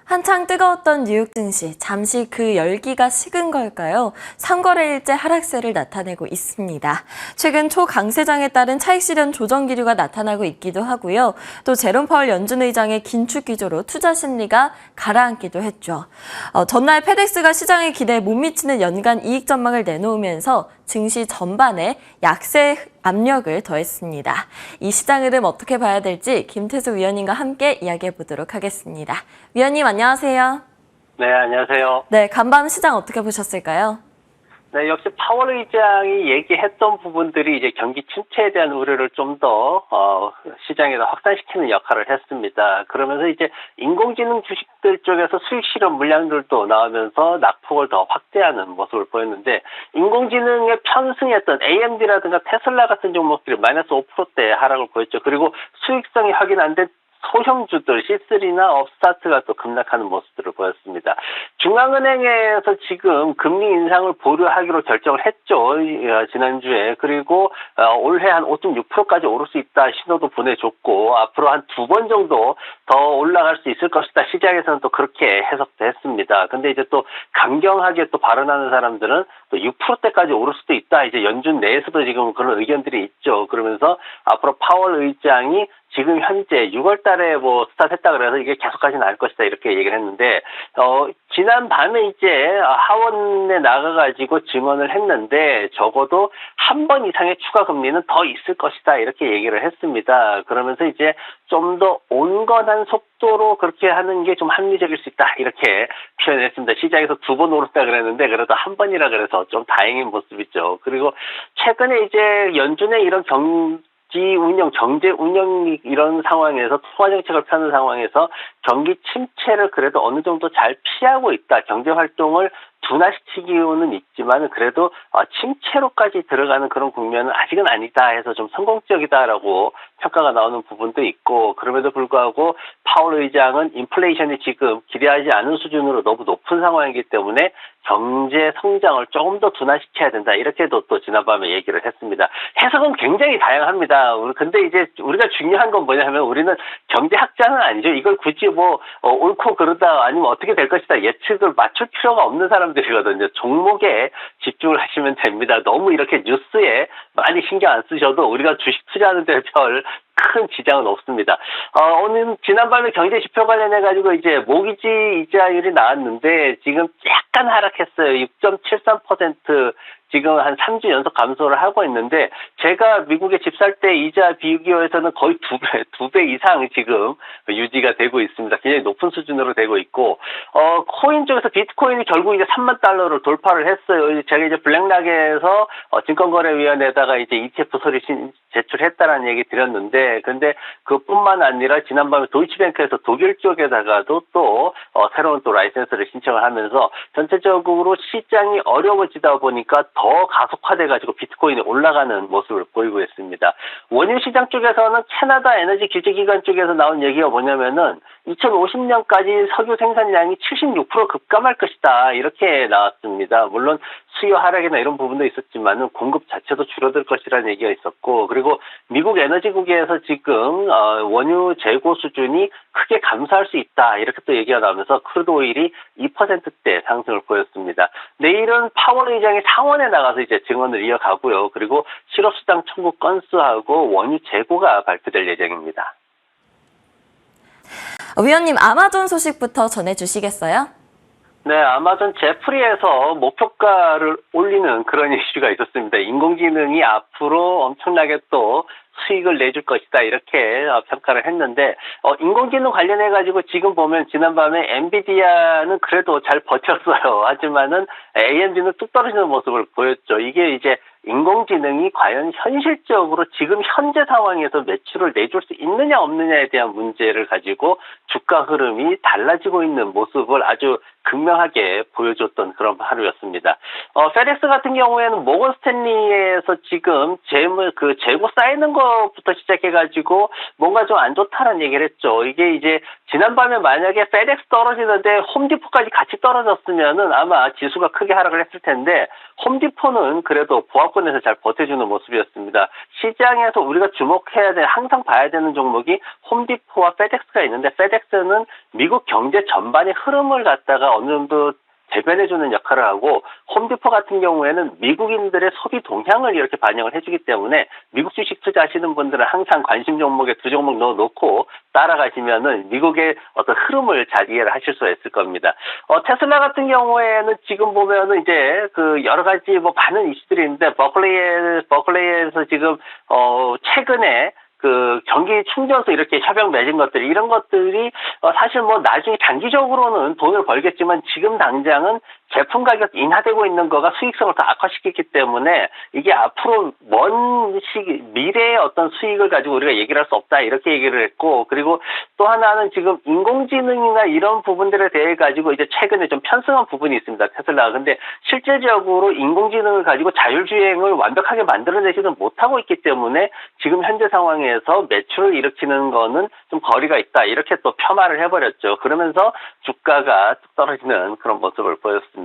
한창 뜨거웠던 뉴욕 증시, 잠시 그 열기가 식은 걸까요? 3거래일째 하락세를 나타내고 있습니다. 최근 초강세장에 따른 차익 실현 조정 기류가 나타나고 있기도 하고요. 또 제롬 파월 연준 의장의 긴축 기조로 투자 심리가 가라앉기도 했죠. 전날 페덱스가 시장의 기대에 못 미치는 연간 이익 전망을 내놓으면서 증시 전반에 약세 압력을 더했습니다. 이 시장 흐름 어떻게 봐야 될지 김태수 위원님과 함께 이야기해 보도록 하겠습니다. 위원님 안녕하세요. 네, 안녕하세요. 네, 간밤 시장 어떻게 보셨을까요? 네, 역시 파월 의장이 얘기했던 부분들이 이제 경기 침체에 대한 우려를 좀 더 시장에서 확산시키는 역할을 했습니다. 그러면서 이제 인공지능 주식들 쪽에서 수익 실현 물량들도 나오면서 낙폭을 더 확대하는 모습을 보였는데, 인공지능에 편승했던 AMD라든가 테슬라 같은 종목들이 마이너스 5%대 하락을 보였죠. 그리고 수익성이 확인 안 된 소형주들 C3나 업스타트가 또 급락하는 모습들을 보였습니다. 중앙은행에서 지금 금리 인상을 보류하기로 결정을 했죠. 지난주에. 그리고 올해 한 5.6%까지 오를 수 있다 신호도 보내줬고, 앞으로 한 2번 정도 더 올라갈 수 있을 것이다. 시장에서는 또 그렇게 해석도 했습니다. 근데 이제 또 강경하게 또 발언하는 사람들은 또 6%대까지 오를 수도 있다. 이제 연준 내에서도 지금 그런 의견들이 있죠. 그러면서 앞으로 파월 의장이 지금 현재 6월 달에 스타트했다 그래서 이게 계속 가진 않을 것이다 이렇게 얘기를 했는데, 지난 밤에 이제 하원에 나가가지고 증언을 했는데, 적어도 한 번 이상의 추가 금리는 더 있을 것이다 이렇게 얘기를 했습니다. 그러면서 이제 좀 더 온건한 속도로 그렇게 하는 게 좀 합리적일 수 있다 이렇게 표현했습니다. 시장에서 2번 오르다 그랬는데 그래도 한 번이라 그래서 좀 다행인 모습이죠. 그리고 최근에 이제 연준의 이런 경제 운영 이런 상황에서 통화 정책을 펴는 상황에서 경기 침체를 그래도 어느 정도 잘 피하고 있다. 경제 활동을 둔화시키기는 있지만 그래도 침체로까지 들어가는 그런 국면은 아직은 아니다 해서 좀 성공적이다라고 평가가 나오는 부분도 있고, 그럼에도 불구하고 파월 의장은 인플레이션이 지금 기대하지 않은 수준으로 너무 높은 상황이기 때문에 경제 성장을 조금 더 둔화시켜야 된다 이렇게도 또 지난밤에 얘기를 했습니다. 해석은 굉장히 다양합니다. 근데 이제 우리가 중요한 건 뭐냐면, 우리는 경제학자는 아니죠. 이걸 굳이 옳고 그르다 아니면 어떻게 될 것이다 예측을 맞출 필요가 없는 사람들이거든요. 종목에 집중을 하시면 됩니다. 너무 이렇게 뉴스에 많이 신경 안 쓰셔도 우리가 주식 투자하는 데 별 큰 지장은 없습니다. 오늘 지난밤에 경제 지표 관련해 가지고 이제 모기지 이자율이 나왔는데 지금 약간 하락했어요. 6.73%. 지금 한 3주 연속 감소를 하고 있는데, 제가 미국에 집 살 때 이자 비교에서는 거의 두 배 이상 지금 유지가 되고 있습니다. 굉장히 높은 수준으로 되고 있고, 코인 쪽에서 비트코인이 결국 이제 3만 달러를 돌파를 했어요. 제가 이제 블랙락에서 증권거래위원회에다가 이제 ETF 서류 제출했다라는 얘기 드렸는데, 근데 그뿐만 아니라 지난밤에 도이치뱅크에서 독일 쪽에다가도 또 새로운 또 라이센스를 신청을 하면서 전체적으로 시장이 어려워지다 보니까 더 가속화돼가지고 비트코인이 올라가는 모습을 보이고 있습니다. 원유 시장 쪽에서는 캐나다 에너지 규제기관 쪽에서 나온 얘기가 뭐냐면은 2050년까지 석유 생산량이 76% 급감할 것이다 이렇게 나왔습니다. 물론 수요 하락이나 이런 부분도 있었지만은 공급 자체도 줄어들 것이라는 얘기가 있었고, 그리고 미국 에너지국에서 지금 원유 재고 수준이 크게 감소할 수 있다 이렇게 또 얘기가 나오면서 크루드 오일이 2%대 상승을 보였습니다. 내일은 파월 의장이 상원에 나가서 이제 증언을 이어가고요. 그리고 실업수당 청구 건수하고 원유 재고가 발표될 예정입니다. 위원님, 아마존 소식부터 전해주시겠어요? 네, 아마존 제프리에서 목표가를 올리는 그런 이슈가 있었습니다. 인공지능이 앞으로 엄청나게 또 수익을 내줄 것이다 이렇게 평가를 했는데, 인공지능 관련해가지고 지금 보면 지난밤에 엔비디아는 그래도 잘 버텼어요. 하지만은 AMD는 뚝 떨어지는 모습을 보였죠. 이게 이제 인공지능이 과연 현실적으로 지금 현재 상황에서 매출을 내줄 수 있느냐 없느냐에 대한 문제를 가지고 주가 흐름이 달라지고 있는 모습을 아주 극명하게 보여줬던 그런 하루였습니다. 페덱스 같은 경우에는 모건 스탠리에서 지금 재고 쌓이는 것부터 시작해가지고 뭔가 좀 안 좋다는 얘기를 했죠. 이게 이제 지난밤에 만약에 페덱스 떨어지는데 홈디포까지 같이 떨어졌으면은 아마 지수가 크게 하락을 했을 텐데, 홈디포는 그래도 부합 가업권에서 잘 버텨주는 모습이었습니다. 시장에서 우리가 주목해야 될, 항상 봐야 되는 종목이 홈디포와 페덱스가 있는데, 페덱스는 미국 경제 전반의 흐름을 갖다가 어느 정도 대변해주는 역할을 하고, 홈디포 같은 경우에는 미국인들의 소비 동향을 이렇게 반영을 해주기 때문에 미국 주식 투자하시는 분들은 항상 관심 종목에 두 종목 넣어놓고 따라가시면은 미국의 어떤 흐름을 잘 이해를 하실 수가 있을 겁니다. 테슬라 같은 경우에는 지금 보면은 이제 그 여러 가지 뭐 많은 이슈들이 있는데, 버클레이에서 지금 최근에 그 전기 충전소 이렇게 협약 맺은 것들이, 이런 것들이 사실 뭐 나중에 단기적으로는 돈을 벌겠지만 지금 당장은 제품 가격 인하되고 있는 거가 수익성을 더 악화시켰기 때문에 이게 앞으로 먼 시기, 미래의 어떤 수익을 가지고 우리가 얘기를 할 수 없다, 이렇게 얘기를 했고, 그리고 또 하나는 지금 인공지능이나 이런 부분들에 대해 가지고 이제 최근에 좀 편승한 부분이 있습니다, 테슬라가. 근데 실질적으로 인공지능을 가지고 자율주행을 완벽하게 만들어내지는 못하고 있기 때문에 지금 현재 상황에서 매출을 일으키는 거는 좀 거리가 있다, 이렇게 또 폄하를 해버렸죠. 그러면서 주가가 뚝 떨어지는 그런 모습을 보였습니다.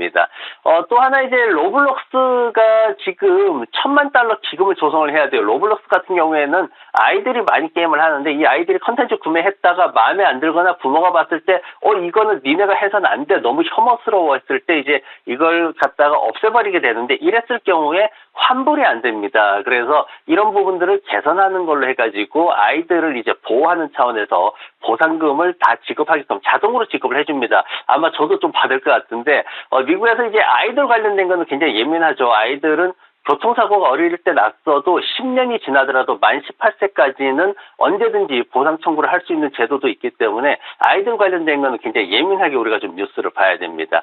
또 하나 이제 로블록스가 지금 $10,000,000 기금을 조성을 해야 돼요. 로블록스 같은 경우에는 아이들이 많이 게임을 하는데, 이 아이들이 컨텐츠 구매했다가 마음에 안 들거나 부모가 봤을 때 이거는 니네가 해서는 안 돼, 너무 혐오스러워 했을 때 이제 이걸 갖다가 없애버리게 되는데, 이랬을 경우에 환불이 안 됩니다. 그래서 이런 부분들을 개선하는 걸로 해가지고 아이들을 이제 보호하는 차원에서 보상금을 다 지급하게끔 자동으로 지급을 해줍니다. 아마 저도 좀 받을 것 같은데, 미국에서 이제 아이들 관련된 거는 굉장히 예민하죠. 아이들은 교통사고가 어릴 때 났어도 10년이 지나더라도 만 18세까지는 언제든지 보상 청구를 할 수 있는 제도도 있기 때문에 아이들 관련된 거는 굉장히 예민하게 우리가 좀 뉴스를 봐야 됩니다.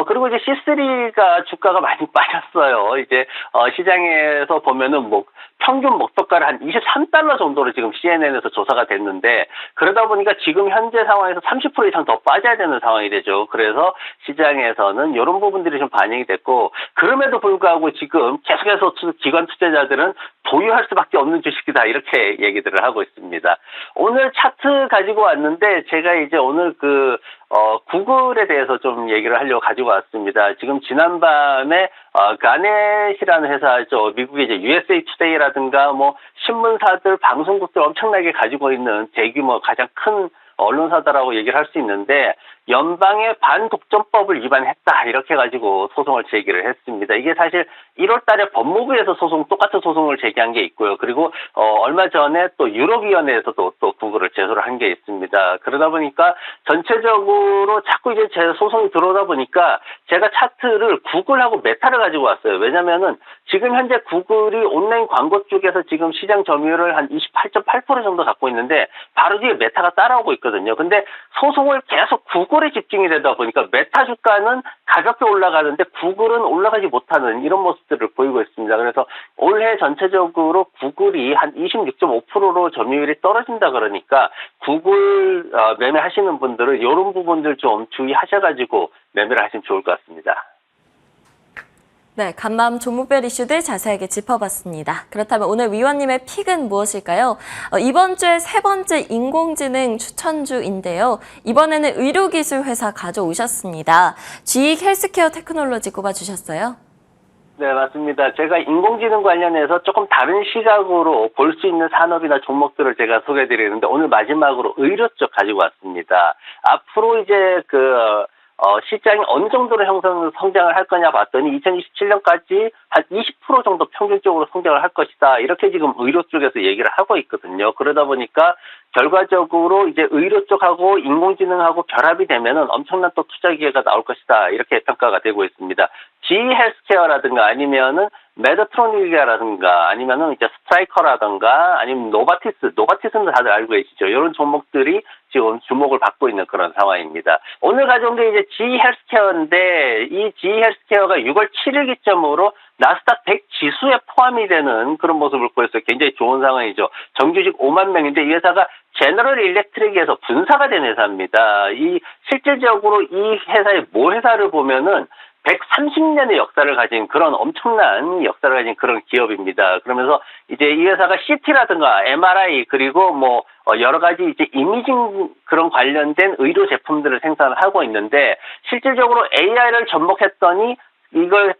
그리고 이제 C3가 주가가 많이 빠졌어요. 이제 시장에서 보면은 뭐 평균 목표가를 한 $23 정도로 지금 CNN에서 조사가 됐는데, 그러다 보니까 지금 현재 상황에서 30% 이상 더 빠져야 되는 상황이 되죠. 그래서 시장에서는 이런 부분들이 좀 반영이 됐고, 그럼에도 불구하고 지금 계속해서 기관 투자자들은 보유할 수밖에 없는 주식이다, 이렇게 얘기들을 하고 있습니다. 오늘 차트 가지고 왔는데, 제가 이제 오늘 구글에 대해서 좀 얘기를 하려고 가지고 왔습니다. 지금 지난밤에 가넷이라는 회사죠. 미국의 이제 USA 투데이라든가 뭐 신문사들, 방송국들 엄청나게 가지고 있는 대규모 가장 큰 언론사다라고 얘기를 할 수 있는데, 연방의 반독점법을 위반했다, 이렇게 가지고 소송을 제기를 했습니다. 이게 사실 1월 달에 법무부에서 똑같은 소송을 제기한 게 있고요. 그리고 얼마 전에 또 유럽위원회에서도 또 구글을 제소를 한 게 있습니다. 그러다 보니까 전체적으로 자꾸 이제 제 소송이 들어오다 보니까 제가 차트를 구글하고 메타를 가지고 왔어요. 왜냐면은 지금 현재 구글이 온라인 광고 쪽에서 지금 시장 점유율을 한 28.8% 정도 갖고 있는데, 바로 뒤에 메타가 따라오고 있거든요. 근데 소송을 계속 구글에 집중이 되다 보니까 메타 주가는 가볍게 올라가는데 구글은 올라가지 못하는 이런 모습들을 보이고 있습니다. 그래서 올해 전체적으로 구글이 한 26.5%로 점유율이 떨어진다 그러니까 구글 매매하시는 분들은 이런 부분들 좀 주의하셔가지고 매매를 하시면 좋을 것 같습니다. 네, 간밤 종목별 이슈들 자세하게 짚어봤습니다. 그렇다면 오늘 위원님의 픽은 무엇일까요? 이번 주에 세 번째 인공지능 추천주인데요. 이번에는 의료기술 회사 가져오셨습니다. GE 헬스케어 테크놀로지 꼽아주셨어요. 네, 맞습니다. 제가 인공지능 관련해서 조금 다른 시각으로 볼 수 있는 산업이나 종목들을 제가 소개해드리는데, 오늘 마지막으로 의료 쪽 가지고 왔습니다. 앞으로 이제 시장이 어느 정도로 성장을 할 거냐 봤더니 2027년까지 한 20% 정도 평균적으로 성장을 할 것이다, 이렇게 지금 의료 쪽에서 얘기를 하고 있거든요. 그러다 보니까 결과적으로 이제 의료 쪽하고 인공지능하고 결합이 되면은 엄청난 또 투자 기회가 나올 것이다, 이렇게 평가가 되고 있습니다. GE 헬스케어라든가 아니면은 메드트로닉이라든가 아니면은 이제 스트라이커라든가 아니면 노바티스는 다들 알고 계시죠. 이런 종목들이 지금 주목을 받고 있는 그런 상황입니다. 오늘 가져온 게 이제 GE 헬스케어인데, 이 GE 헬스케어가 6월 7일 기점으로 나스닥 100 지수에 포함이 되는 그런 모습을 보였어요. 굉장히 좋은 상황이죠. 정규직 5만 명인데 이 회사가 제너럴 일렉트릭에서 분사가 된 회사입니다. 실질적으로 이 회사의 모 회사를 보면은 130년의 역사를 가진 그런 엄청난 역사를 가진 그런 기업입니다. 그러면서 이제 이 회사가 CT라든가 MRI 그리고 뭐 여러 가지 이제 이미징 그런 관련된 의료 제품들을 생산을 하고 있는데, 실질적으로 AI를 접목했더니 이걸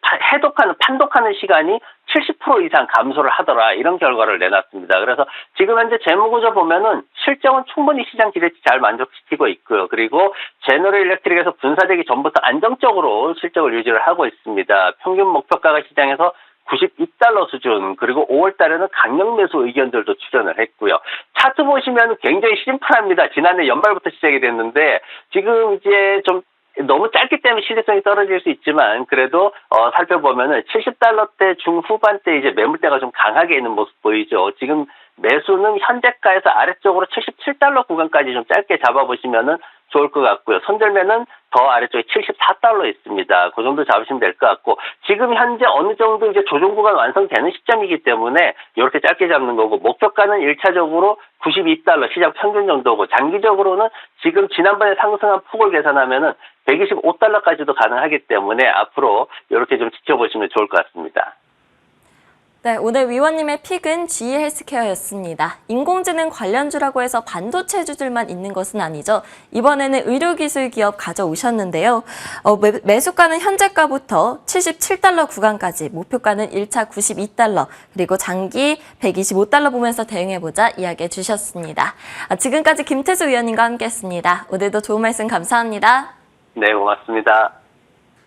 판독하는 시간이 70% 이상 감소를 하더라, 이런 결과를 내놨습니다. 그래서 지금 현재 재무구조 보면은 실적은 충분히 시장 기대치 잘 만족시키고 있고요. 그리고 제너럴 일렉트릭에서 분사되기 전부터 안정적으로 실적을 유지를 하고 있습니다. 평균 목표가가 시장에서 92달러 수준, 그리고 5월 달에는 강력 매수 의견들도 출현을 했고요. 차트 보시면 굉장히 심플합니다. 지난해 연말부터 시작이 됐는데 지금 이제 좀 너무 짧기 때문에 신뢰성이 떨어질 수 있지만, 그래도 살펴보면은 70달러대 중후반대 이제 매물대가 좀 강하게 있는 모습 보이죠. 지금 매수는 현재가에서 아래쪽으로 77달러 구간까지 좀 짧게 잡아보시면은 좋을 것 같고요. 손절매는 더 아래쪽에 74달러 있습니다. 그 정도 잡으시면 될 것 같고, 지금 현재 어느 정도 이제 조정 구간 완성되는 시점이기 때문에 이렇게 짧게 잡는 거고, 목표가는 1차적으로 92달러 시장 평균 정도고, 장기적으로는 지금 지난번에 상승한 폭을 계산하면은 125달러까지도 가능하기 때문에 앞으로 이렇게 좀 지켜보시면 좋을 것 같습니다. 네, 오늘 위원님의 픽은 GE 헬스케어였습니다. 인공지능 관련주라고 해서 반도체주들만 있는 것은 아니죠. 이번에는 의료기술 기업 가져오셨는데요. 매수가는 현재가부터 77달러 구간까지, 목표가는 1차 92달러, 그리고 장기 125달러 보면서 대응해보자 이야기해 주셨습니다. 지금까지 김태수 위원님과 함께했습니다. 오늘도 좋은 말씀 감사합니다. 네, 고맙습니다.